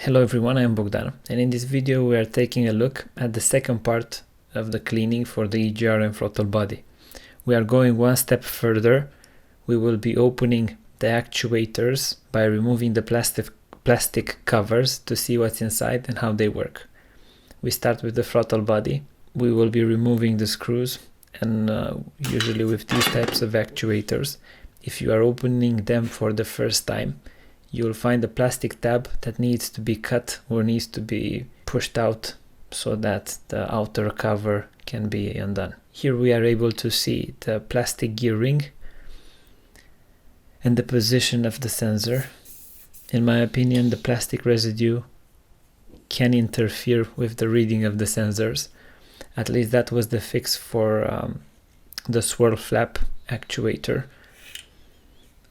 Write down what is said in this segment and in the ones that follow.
Hello everyone, I am Bogdan, and in this video we are taking a look at the second part of the cleaning for the EGR and throttle body. We are going one step further. We will be opening the actuators by removing the plastic covers to see what's inside and how they work. We start with the throttle body. We will be removing the screws, and usually with these types of actuators, if you are opening them for the first time, you will find a plastic tab that needs to be cut or needs to be pushed out so that the outer cover can be undone. Here we are able to see the plastic gear ring and the position of the sensor. In my opinion, the plastic residue can interfere with the reading of the sensors. At least that was the fix for the swirl flap actuator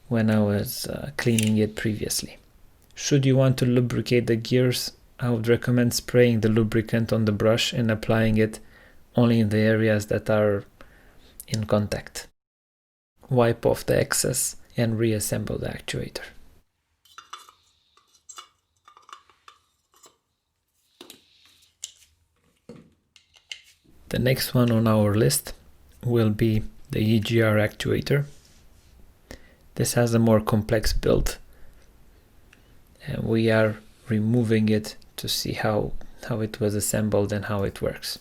when I was cleaning it previously. Should you want to lubricate the gears, I would recommend spraying the lubricant on the brush and applying it only in the areas that are in contact. Wipe off the excess and reassemble the actuator. The next one on our list will be the EGR actuator. This has a more complex build, and we are removing it to see how it was assembled and how it works.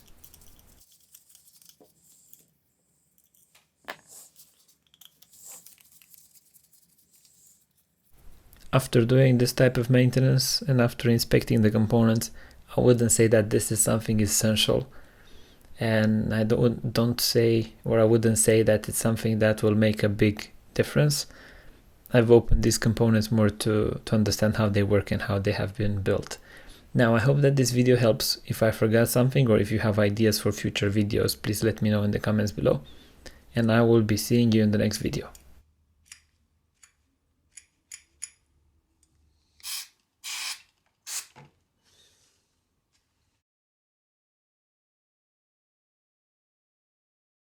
After doing this type of maintenance and after inspecting the components, I wouldn't say that this is something essential, and I wouldn't say that it's something that will make a big difference. I've opened these components more to understand how they work and how they have been built. Now, I hope that this video helps. If I forgot something or if you have ideas for future videos, please let me know in the comments below. And I will be seeing you in the next video.